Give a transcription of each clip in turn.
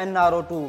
NRO2।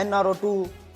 NRO2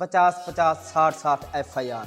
50-50, 60-60 FIR।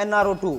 NRO2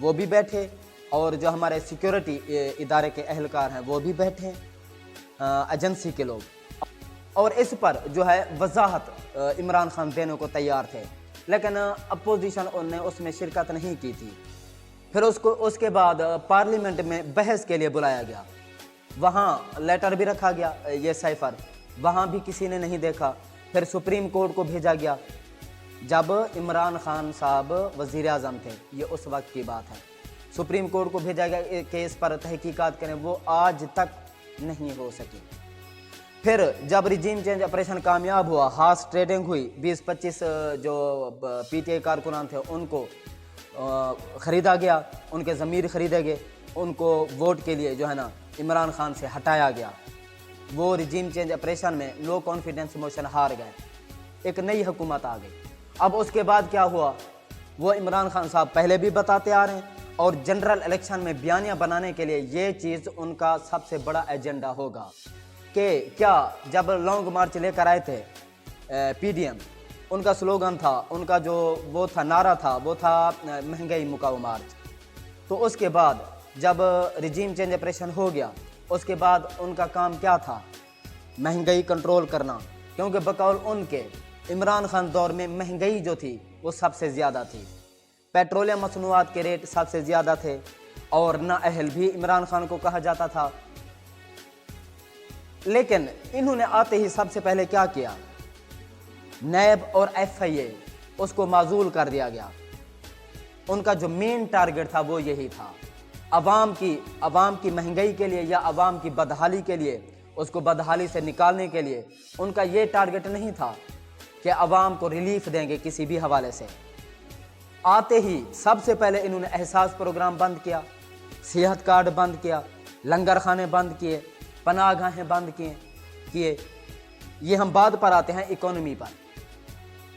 وہ بھی بیٹھے اور جو ہمارے سیکیورٹی ادارے کے اہلکار ہیں وہ بھی بیٹھے، ایجنسی کے لوگ، اور اس پر جو ہے وضاحت عمران خان دینے کو تیار تھے، لیکن اپوزیشن نے اس میں شرکت نہیں کی تھی۔ پھر اس کے بعد پارلیمنٹ میں بحث کے لیے بلایا گیا، وہاں لیٹر بھی رکھا گیا، یہ سائفر، وہاں بھی کسی نے نہیں دیکھا۔ پھر سپریم کورٹ کو بھیجا گیا، جب عمران خان صاحب وزیر اعظم تھے، یہ اس وقت کی بات ہے، سپریم کورٹ کو بھیجا گیا کہ اس پر تحقیقات کریں، وہ آج تک نہیں ہو سکی۔ پھر جب ریجیم چینج آپریشن کامیاب ہوا، ہارس ٹریڈنگ ہوئی، 20-25 جو پی ٹی آئی کارکنان تھے ان کو خریدا گیا، ان کے ضمیر خریدے گئے، ان کو ووٹ کے لیے جو ہے نا عمران خان سے ہٹایا گیا۔ وہ ریجیم چینج آپریشن میں لو کانفیڈنس موشن ہار گئے، ایک نئی حکومت آ گئی۔ اب اس کے بعد کیا ہوا، وہ عمران خان صاحب پہلے بھی بتاتے آ رہے ہیں، اور جنرل الیکشن میں بیانیہ بنانے کے لیے یہ چیز ان کا سب سے بڑا ایجنڈا ہوگا کہ کیا جب لانگ مارچ لے کر آئے تھے پی ڈی ایم، ان کا سلوگن تھا، ان کا جو وہ تھا نعرہ تھا، وہ تھا مہنگائی مکاؤ مارچ۔ تو اس کے بعد جب ریجیم چینج آپریشن ہو گیا، اس کے بعد ان کا کام کیا تھا، مہنگائی کنٹرول کرنا، کیونکہ بقول ان کے عمران خان دور میں مہنگائی جو تھی وہ سب سے زیادہ تھی، پیٹرولیم مصنوعات کے ریٹ سب سے زیادہ تھے، اور نااہل بھی عمران خان کو کہا جاتا تھا۔ لیکن انہوں نے آتے ہی سب سے پہلے کیا کیا، نیب اور ایف آئی اے اس کو معزول کر دیا گیا۔ ان کا جو مین ٹارگٹ تھا وہ یہی تھا، عوام کی مہنگائی کے لیے یا عوام کی بدحالی کے لیے، اس کو بدحالی سے نکالنے کے لیے ان کا یہ ٹارگٹ نہیں تھا کہ عوام کو ریلیف دیں گے کسی بھی حوالے سے۔ آتے ہی سب سے پہلے انہوں نے احساس پروگرام بند کیا، صحت کارڈ بند کیا، لنگر خانے بند کیے، پناہ گاہیں بند کیے۔ یہ ہم بعد پر آتے ہیں اکانومی پر۔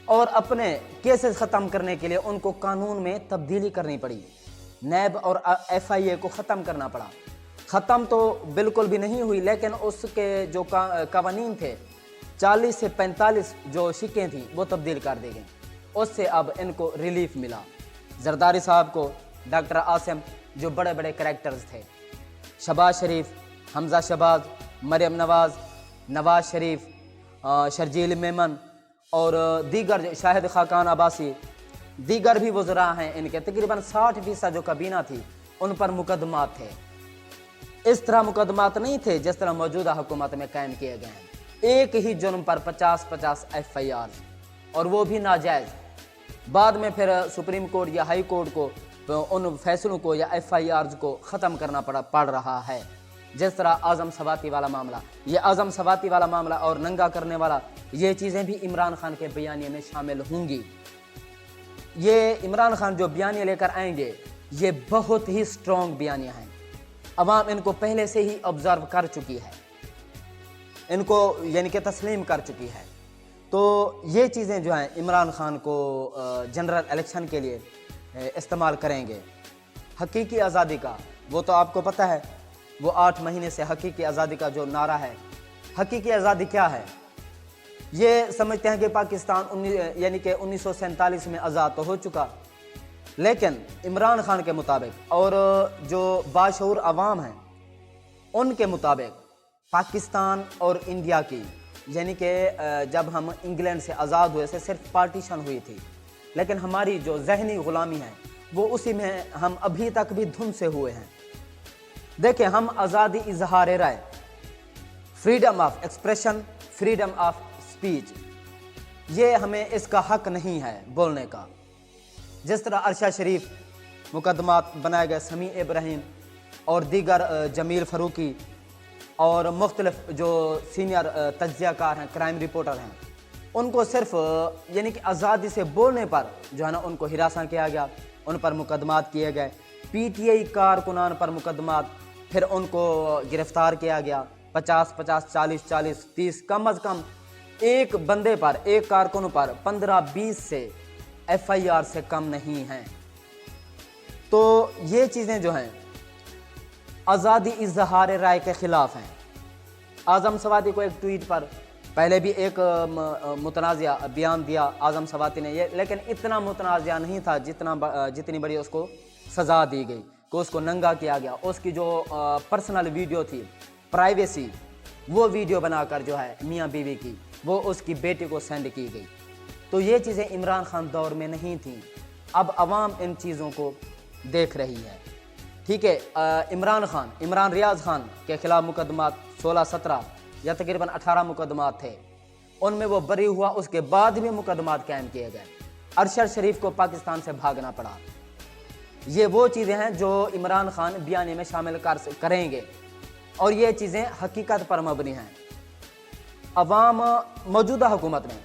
اور اپنے کیسز ختم کرنے کے لیے ان کو قانون میں تبدیلی کرنی پڑی، نیب اور ایف آئی اے کو ختم کرنا پڑا۔ ختم تو بالکل بھی نہیں ہوئی، لیکن اس کے جو قوانین تھے 40 سے 45 جو شکیں تھیں وہ تبدیل کر دی گئیں، اس سے اب ان کو ریلیف ملا۔ زرداری صاحب کو، ڈاکٹر عاصم، جو بڑے بڑے کریکٹرز تھے، شہباز شریف، حمزہ شہباز، مریم نواز، نواز شریف، شرجیل میمن اور دیگر شاہد خاقان عباسی، دیگر بھی وزراء ہیں ان کے، تقریباً 60% جو کابینہ تھی ان پر مقدمات تھے۔ اس طرح مقدمات نہیں تھے جس طرح موجودہ حکومت میں قائم کیے گئے ہیں، ایک ہی جرم پر 50 ایف آئی آر، اور وہ بھی ناجائز۔ بعد میں پھر سپریم کورٹ یا ہائی کورٹ کو ان فیصلوں کو یا ایف آئی آرز کو ختم کرنا پڑ رہا ہے، جس طرح اعظم سواتی والا معاملہ، یہ اعظم سواتی والا معاملہ اور ننگا کرنے والا، یہ چیزیں بھی عمران خان کے بیانیے میں شامل ہوں گی۔ یہ عمران خان جو بیانیہ لے کر آئیں گے یہ بہت ہی سٹرونگ بیانیہ ہیں، عوام ان کو پہلے سے ہی آبزرو کر چکی ہے، ان کو یعنی کہ تسلیم کر چکی ہے۔ تو یہ چیزیں جو ہیں عمران خان کو جنرل الیکشن کے لیے استعمال کریں گے۔ حقیقی آزادی کا وہ تو آپ کو پتہ ہے، وہ 8 مہینے سے حقیقی آزادی کا جو نعرہ ہے، حقیقی آزادی کیا ہے؟ یہ سمجھتے ہیں کہ پاکستان یعنی کہ 1947 میں آزاد تو ہو چکا، لیکن عمران خان کے مطابق اور جو باشعور عوام ہیں ان کے مطابق پاکستان اور انڈیا کی، یعنی کہ جب ہم انگلینڈ سے آزاد ہوئے سے صرف پارٹیشن ہوئی تھی، لیکن ہماری جو ذہنی غلامی ہے وہ اسی میں ہم ابھی تک بھی دھن سے ہوئے ہیں۔ دیکھیں، ہم آزادی اظہار رائے، freedom of expression, freedom of speech, یہ ہمیں اس کا حق نہیں ہے بولنے کا۔ جس طرح عرشہ شریف مقدمات بنائے گئے، سمیع ابراہیم اور دیگر جمیل فاروقی اور مختلف جو سینئر تجزیہ کار ہیں، کرائم رپورٹر ہیں، ان کو صرف یعنی کہ آزادی سے بولنے پر جو ہے نا ان کو ہراساں کیا گیا، ان پر مقدمات کیے گئے، پی ٹی آئی کارکنان پر مقدمات، پھر ان کو گرفتار کیا گیا، 50 40 30، کم از کم ایک بندے پر، ایک کارکن پر 15-20 سے ایف آئی آر سے کم نہیں ہیں۔ تو یہ چیزیں جو ہیں آزادی اظہار رائے کے خلاف ہیں۔ اعظم سواتی کو ایک ٹویٹ پر پہلے بھی ایک متنازعہ بیان دیا اعظم سواتی نے، لیکن اتنا متنازعہ نہیں تھا جتنی بڑی اس کو سزا دی گئی کہ اس کو ننگا کیا گیا، اس کی جو پرسنل ویڈیو تھی، پرائیویسی، وہ ویڈیو بنا کر جو ہے میاں بیوی کی وہ اس کی بیٹی کو سینڈ کی گئی۔ تو یہ چیزیں عمران خان دور میں نہیں تھیں، اب عوام ان چیزوں کو دیکھ رہی ہے، ٹھیک ہے۔ عمران ریاض خان کے خلاف مقدمات 16-17 یا تقریباً 18 مقدمات تھے، ان میں وہ بری ہوا، اس کے بعد بھی مقدمات قائم کیے گئے۔ ارشد شریف کو پاکستان سے بھاگنا پڑا۔ یہ وہ چیزیں ہیں جو عمران خان بیانیے میں شامل کریں گے، اور یہ چیزیں حقیقت پر مبنی ہیں۔ عوام موجودہ حکومت میں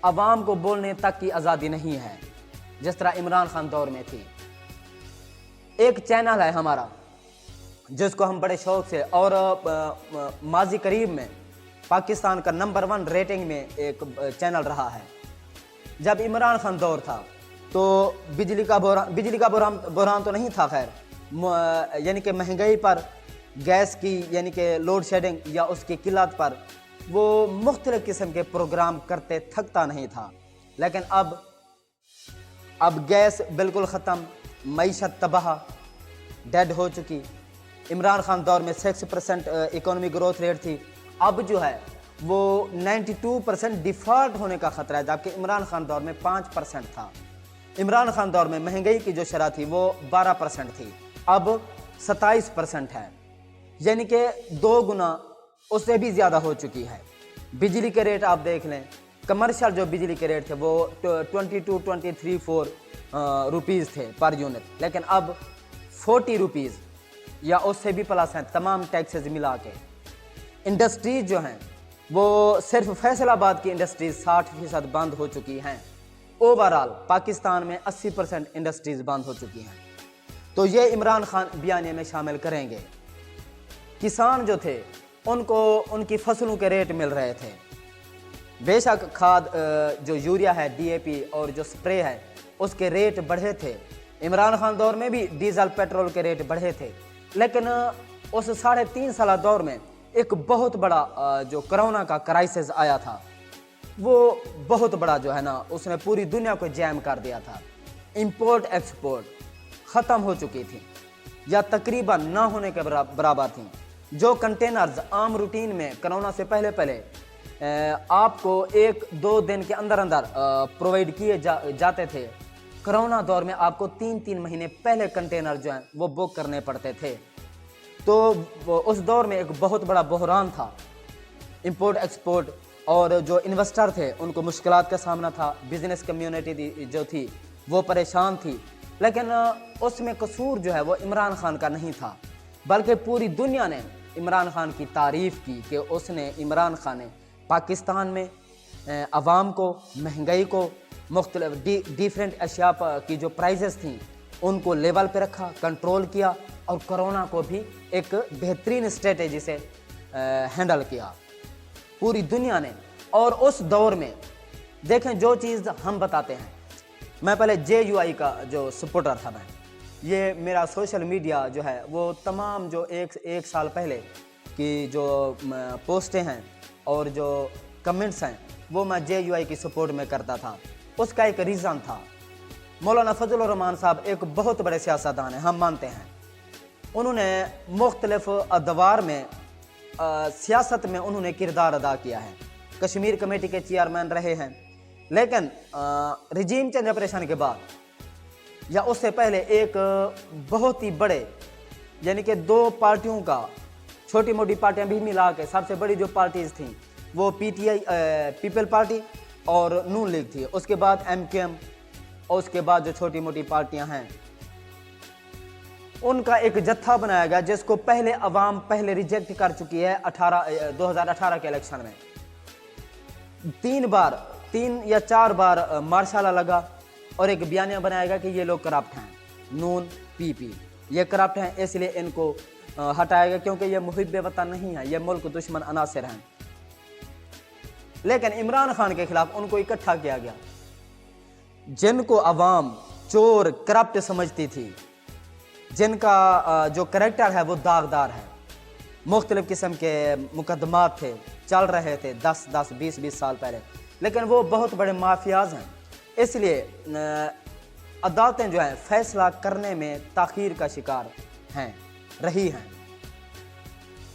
عوام کو بولنے تک کی آزادی نہیں ہے جس طرح عمران خان دور میں تھی۔ ایک چینل ہے ہمارا جس کو ہم بڑے شوق سے، اور ماضی قریب میں پاکستان کا نمبر 1 ریٹنگ میں ایک چینل رہا ہے۔ جب عمران خان دور تھا تو بجلی کا بحران تو نہیں تھا، خیر یعنی کہ مہنگائی پر، گیس کی یعنی کہ لوڈ شیڈنگ یا اس کی قلت پر وہ مختلف قسم کے پروگرام کرتے تھکتا نہیں تھا۔ لیکن اب گیس بالکل ختم، معیشت تباہ، ڈیڈ ہو چکی۔ عمران خان دور میں 6% اکانومی گروتھ ریٹ تھی، اب جو ہے وہ 92% ڈیفالٹ ہونے کا خطرہ ہے، جبکہ عمران خان دور میں 5% تھا۔ عمران خان دور میں مہنگائی کی جو شرح تھی وہ 12% تھی، اب 27% ہے، یعنی کہ 2 گنا اس سے بھی زیادہ ہو چکی ہے۔ بجلی کے ریٹ آپ دیکھ لیں، کمرشل جو بجلی کے ریٹ تھے وہ 22-23-4 روپیز تھے پر یونٹ، لیکن اب 40 روپیز یا اس سے بھی پلس ہیں، تمام ٹیکسز ملا کے۔ انڈسٹریز جو ہیں وہ صرف فیصل آباد کی انڈسٹریز 60% بند ہو چکی ہیں، اوورال پاکستان میں 80% انڈسٹریز بند ہو چکی ہیں۔ تو یہ عمران خان بیانیے میں شامل کریں گے۔ کسان جو تھے ان کو ان کی فصلوں کے ریٹ مل رہے تھے، بے شک کھاد جو یوریا ہے، ڈی اے پی اور جو سپرے ہے اس کے ریٹ بڑھے تھے۔ عمران خان دور میں بھی ڈیزل پیٹرول کے ریٹ بڑھے تھے، لیکن اس 3.5 سالہ دور میں ایک بہت بڑا جو کرونا کا کرائسس آیا تھا، وہ بہت بڑا جو ہے نا، اس نے پوری دنیا کو جیم کر دیا تھا۔ امپورٹ ایکسپورٹ ختم ہو چکی تھی یا تقریباً نہ ہونے کے برابر تھیں۔ جو کنٹینرز عام روٹین میں کرونا سے پہلے آپ کو 1-2 دن کے اندر پرووائڈ کیے جاتے تھے، کرونا دور میں آپ کو 3 مہینے پہلے کنٹینر جو ہیں وہ بک کرنے پڑتے تھے۔ تو اس دور میں ایک بہت بڑا بحران تھا امپورٹ ایکسپورٹ، اور جو انویسٹر تھے ان کو مشکلات کا سامنا تھا، بزنس کمیونٹی جو تھی وہ پریشان تھی، لیکن اس میں قصور جو ہے وہ عمران خان کا نہیں تھا، بلکہ پوری دنیا نے عمران خان کی تعریف کی کہ عمران خان نے پاکستان میں عوام کو، مہنگائی کو، مختلف ڈیفرنٹ اشیاء کی جو پرائزز تھیں ان کو لیول پہ رکھا، کنٹرول کیا، اور کرونا کو بھی ایک بہترین اسٹریٹجی سے ہینڈل کیا پوری دنیا نے۔ اور اس دور میں دیکھیں جو چیز ہم بتاتے ہیں، میں پہلے JUI کا جو سپورٹر تھا، میں یہ میرا سوشل میڈیا جو ہے وہ تمام جو ایک سال پہلے کی جو پوسٹیں ہیں اور جو کمنٹس ہیں وہ میں JUI کی سپورٹ میں کرتا تھا۔ اس کا ایک ریزن تھا، مولانا فضل الرحمان صاحب ایک بہت بڑے سیاستدان ہیں، ہم مانتے ہیں، انہوں نے مختلف ادوار میں سیاست میں انہوں نے کردار ادا کیا ہے، کشمیر کمیٹی کے چیئرمین رہے ہیں، لیکن رجیم چینج آپریشن کے بعد یا اس سے پہلے ایک بہت ہی بڑے یعنی کہ 2 پارٹیوں کا، چھوٹی موٹی پارٹیاں بھی ملا کے سب سے بڑی جو پارٹیز تھیں وہ PTI پیپل پارٹی اور نون لیگ تھی، اس کے بعد MQM، اور اس کے بعد جو چھوٹی موٹی پارٹیاں ہیں ان کا ایک جتھا بنایا گیا جس کو عوام پہلے ریجیکٹ کر چکی ہے 2018 کے الیکشن میں۔ 3 یا 4 بار مارشالہ لگا اور ایک بیانیہ بنایا گیا کہ یہ لوگ کرپٹ ہیں، نون PP یہ کرپٹ ہیں، اس لیے ان کو ہٹایا گیا کیونکہ یہ محب وطن نہیں ہے، یہ ملک دشمن عناصر ہیں۔ لیکن عمران خان کے خلاف ان کو اکٹھا کیا گیا، جن کو عوام چور، کرپٹ سمجھتی تھی، جن کا جو کریکٹر ہے وہ داغدار ہے، مختلف قسم کے مقدمات تھے، چل رہے تھے 10-20 سال پہلے، لیکن وہ بہت بڑے مافیاز ہیں، اس لیے عدالتیں جو ہیں فیصلہ کرنے میں تاخیر کا شکار رہی ہیں،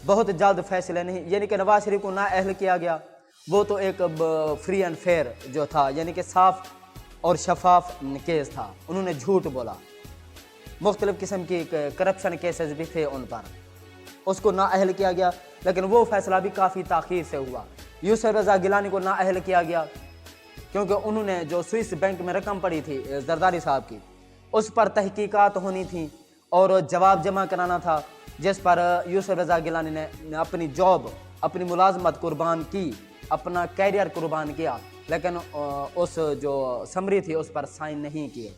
بہت جلد فیصلے نہیں، یعنی کہ نواز شریف کو نااہل کیا گیا، وہ تو ایک فری اینڈ فیئر جو تھا، یعنی کہ صاف اور شفاف کیس تھا، انہوں نے جھوٹ بولا، مختلف قسم کی کرپشن کیسز بھی تھے ان پر، اس کو نااہل کیا گیا، لیکن وہ فیصلہ بھی کافی تاخیر سے ہوا۔ یوسف رضا گیلانی کو نااہل کیا گیا کیونکہ انہوں نے جو سوئس بینک میں رقم پڑی تھی زرداری صاحب کی، اس پر تحقیقات ہونی تھی اور جواب جمع کرانا تھا، جس پر یوسف رضا گیلانی نے اپنی جاب، اپنی ملازمت قربان کی، اپنا کیریئر قربان کیا، لیکن اس جو سمری تھی اس پر سائن نہیں کیے،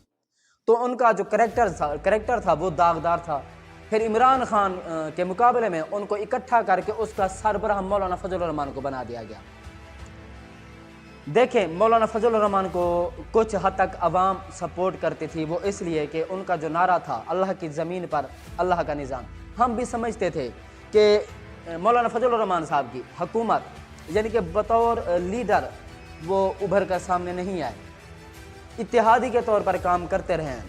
تو ان کا جو کریکٹر تھا وہ داغدار تھا۔ پھر عمران خان کے مقابلے میں ان کو اکٹھا کر کے اس کا سربراہ مولانا فضل الرحمان کو بنا دیا گیا۔ دیکھیں، مولانا فضل الرحمان کو کچھ حد تک عوام سپورٹ کرتی تھی، وہ اس لیے کہ ان کا جو نعرہ تھا اللہ کی زمین پر اللہ کا نظام، ہم بھی سمجھتے تھے کہ مولانا فضل الرحمان صاحب کی حکومت یعنی کہ بطور لیڈر وہ ابھر کر سامنے نہیں آئے، اتحادی کے طور پر کام کرتے رہے ہیں،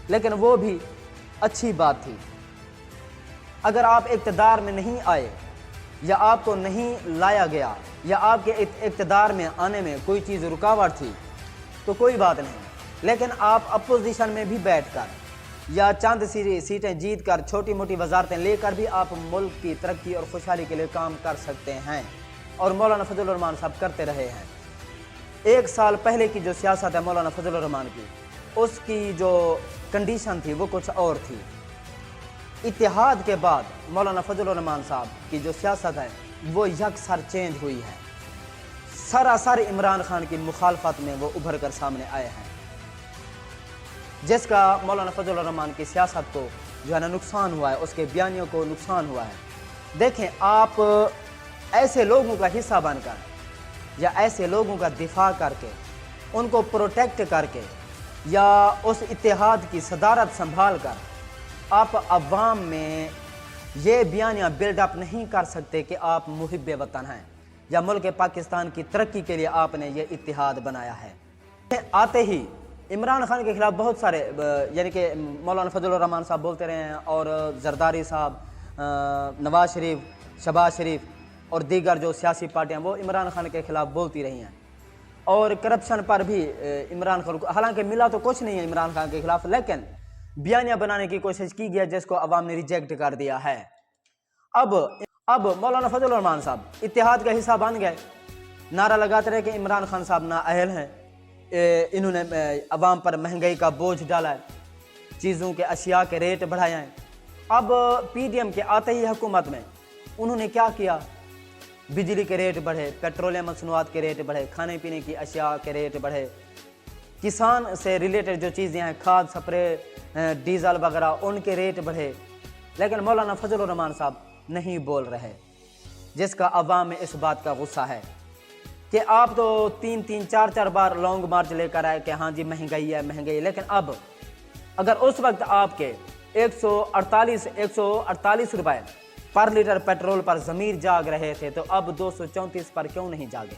لیکن وہ بھی اچھی بات تھی۔ اگر آپ اقتدار میں نہیں آئے یا آپ کو نہیں لایا گیا یا آپ کے اقتدار میں آنے میں کوئی چیز رکاوٹ تھی تو کوئی بات نہیں، لیکن آپ اپوزیشن میں بھی بیٹھ کر یا چند سیٹیں جیت کر چھوٹی موٹی وزارتیں لے کر بھی آپ ملک کی ترقی اور خوشحالی کے لیے کام کر سکتے ہیں، اور مولانا فضل الرحمان صاحب کرتے رہے ہیں۔ ایک سال پہلے کی جو سیاست ہے مولانا فضل الرحمان کی، اس کی جو کنڈیشن تھی وہ کچھ اور تھی۔ اتحاد کے بعد مولانا فضل الرحمان صاحب کی جو سیاست ہے وہ یکسر چینج ہوئی ہے، سراسر عمران خان کی مخالفت میں وہ ابھر کر سامنے آئے ہیں، جس کا مولانا فضل الرحمان کی سیاست کو جو ہے نا نقصان ہوا ہے، اس کے بیانیوں کو نقصان ہوا ہے۔ دیکھیں، آپ ایسے لوگوں کا حصہ بن کر یا ایسے لوگوں کا دفاع کر کے، ان کو پروٹیکٹ کر کے یا اس اتحاد کی صدارت سنبھال کر آپ عوام میں یہ بیانیاں بلڈ اپ نہیں کر سکتے کہ آپ محب وطن ہیں یا ملک پاکستان کی ترقی کے لیے آپ نے یہ اتحاد بنایا ہے۔ آتے ہی عمران خان کے خلاف بہت سارے یعنی کہ مولانا فضل الرحمان صاحب بولتے رہے ہیں، اور زرداری صاحب، نواز شریف، شہباز شریف اور دیگر جو سیاسی پارٹیاں وہ عمران خان کے خلاف بولتی رہی ہیں، اور کرپشن پر بھی عمران خان کو، حالانکہ ملا تو کچھ نہیں ہے عمران خان کے خلاف، لیکن بیانیاں بنانے کی کوشش کی گیا جس کو عوام نے ریجیکٹ کر دیا ہے۔ اب مولانا فضل الرحمان صاحب اتحاد کا حصہ بن گئے، نعرہ لگاتے رہے کہ عمران خان صاحب نااہل ہیں، انہوں نے عوام پر مہنگائی کا بوجھ ڈالا ہے، چیزوں کے اشیاء کے ریٹ بڑھائے ہیں۔ اب پی ڈی ایم کے آتے ہی حکومت میں انہوں نے کیا کیا؟ بجلی کے ریٹ بڑھے، پیٹرولیم مصنوعات کے ریٹ بڑھے، کھانے پینے کی اشیاء کے ریٹ بڑھے، کسان سے ریلیٹڈ جو چیزیں ہیں، کھاد، سپرے، ڈیزل وغیرہ، ان کے ریٹ بڑھے، لیکن مولانا فضل الرحمان صاحب نہیں بول رہے، جس کا عوام میں اس بات کا غصہ ہے کہ آپ تو تین چار بار لانگ مارچ لے کر آئے کہ ہاں جی مہنگائی ہے مہنگائی، لیکن اب اگر اس وقت آپ کے 148 روپے پر لیٹر پیٹرول پر ضمیر جاگ رہے تھے تو اب 234 پر کیوں نہیں جاگے؟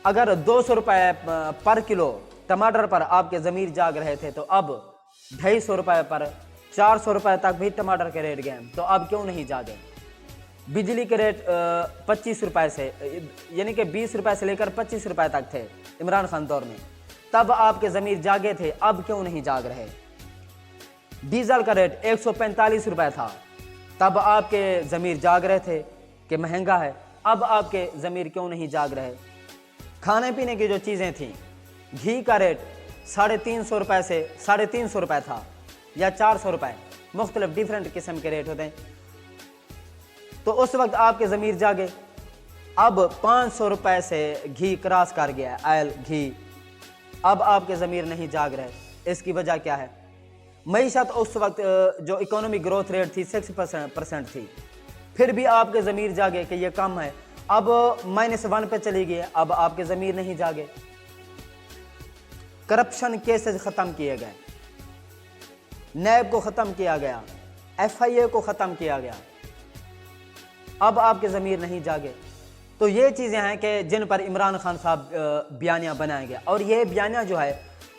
اگر 200 روپے پر کلو ٹماٹر پر آپ کے ضمیر جاگ رہے تھے تو اب 250 روپے پر 400 روپے تک بھی ٹماٹر کے ریٹ گئے تو اب کیوں نہیں جاگے؟ بجلی کے ریٹ 25 روپے سے، یعنی کہ 20 روپے سے لے کر 25 روپے تک تھے عمران خان دور میں، تب آپ کے ضمیر جاگے تھے، اب کیوں نہیں جاگ رہے؟ ڈیزل کا ریٹ 145 روپے تھا، تب آپ کے ضمیر جاگ رہے تھے کہ مہنگا ہے، اب آپ کے ضمیر کیوں نہیں جاگ رہے؟ کھانے پینے کی جو چیزیں تھیں، گھی کا ریٹ 350 روپے سے 350 روپے تھا یا 400 روپے، مختلف ڈیفرنٹ قسم کے ریٹ ہوتے ہیں، تو اس وقت آپ کے ضمیر جاگے۔ اب 500 روپے سے گھی کراس کر گیا ہے، آئل گھی، اب آپ کے ضمیر نہیں جاگ رہے، اس کی وجہ کیا ہے؟ معیشت اس وقت جو اکانومی گروتھ ریٹ تھی 6% تھی، پھر بھی آپ کے ضمیر جاگے کہ یہ کم ہے، اب -1 پہ چلی گئی، اب آپ کے ضمیر نہیں جاگے۔ کرپشن کیسز ختم کیے گئے، نیب کو ختم کیا گیا، FIA کو ختم کیا گیا، اب آپ کے ضمیر نہیں جاگے۔ تو یہ چیزیں ہیں کہ جن پر عمران خان صاحب بیانیاں بنائیں گے، اور یہ بیانیاں جو ہے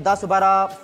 10-12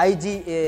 IG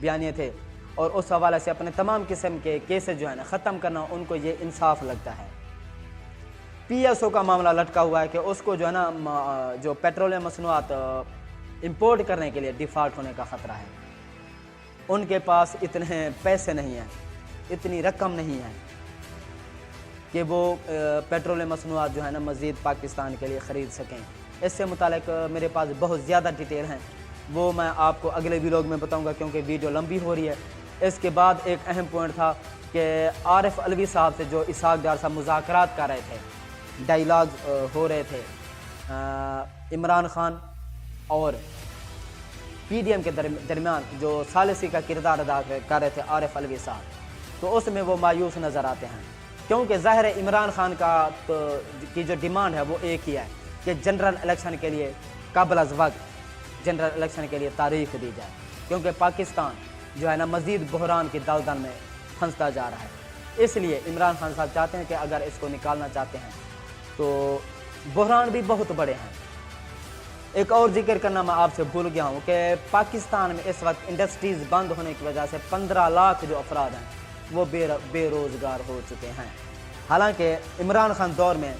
بیانیے تھے، اور اس حوالے سے اپنے تمام قسم کے کیسز جو ہے نا ختم کرنا ان کو یہ انصاف لگتا ہے۔ پی ایس او کا معاملہ لٹکا ہوا ہے کہ اس کو جو ہے نا جو پیٹرولیم مصنوعات امپورٹ کرنے کے لیے ڈیفالٹ ہونے کا خطرہ ہے۔ ان کے پاس اتنے پیسے نہیں ہیں، اتنی رقم نہیں ہے کہ وہ پیٹرولیم مصنوعات جو ہے نا مزید پاکستان کے لیے خرید سکیں۔ اس سے متعلق میرے پاس بہت زیادہ ڈیٹیل ہیں، وہ میں آپ کو اگلے ویلاگ میں بتاؤں گا کیونکہ ویڈیو لمبی ہو رہی ہے۔ اس کے بعد ایک اہم پوائنٹ تھا کہ عارف علوی صاحب سے جو اسحاق ڈار صاحب مذاکرات کر رہے تھے، ڈائیلاگ ہو رہے تھے عمران خان اور پی ڈی ایم کے درمیان، جو ثالثی کا کردار ادا کر رہے تھے عارف علوی صاحب، تو اس میں وہ مایوس نظر آتے ہیں، کیونکہ ظاہر ہے عمران خان کی جو ڈیمانڈ ہے وہ ایک ہی ہے کہ جنرل الیکشن کے لیے قبل از وقت جنرل الیکشن کے لیے تاریخ دی جائے، کیونکہ پاکستان جو ہے نا مزید بحران کی دلدل میں پھنستا جا رہا ہے۔ اس لیے عمران خان صاحب چاہتے ہیں کہ اگر اس کو نکالنا چاہتے ہیں تو بحران بھی بہت بڑے ہیں۔ ایک اور ذکر کرنا میں آپ سے بھول گیا ہوں کہ پاکستان میں اس وقت انڈسٹریز بند ہونے کی وجہ سے 15 لاکھ جو افراد ہیں وہ بے روزگار ہو چکے ہیں۔ حالانکہ عمران خان دور میں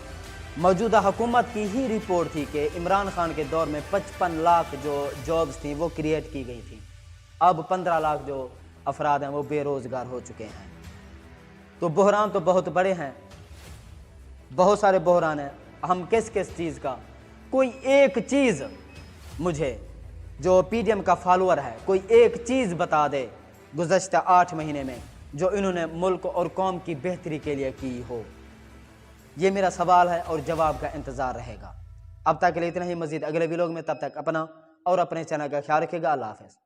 موجودہ حکومت کی ہی رپورٹ تھی کہ عمران خان کے دور میں 55 لاکھ جو جابز تھیں وہ کریٹ کی گئی تھیں، اب 15 لاکھ جو افراد ہیں وہ بے روزگار ہو چکے ہیں۔ تو بحران تو بہت بڑے ہیں، بہت سارے بحران ہیں۔ ہم کس چیز کا، کوئی ایک چیز مجھے جو پی ڈی ایم کا فالوور ہے کوئی ایک چیز بتا دے گزشتہ 8 مہینے میں جو انہوں نے ملک اور قوم کی بہتری کے لیے کی ہو۔ یہ میرا سوال ہے اور جواب کا انتظار رہے گا۔ اب تک کے لیے اتنا ہی، مزید اگلے ویلاگ میں، تب تک اپنا اور اپنے چینل کا خیال رکھے گا۔ اللہ حافظ۔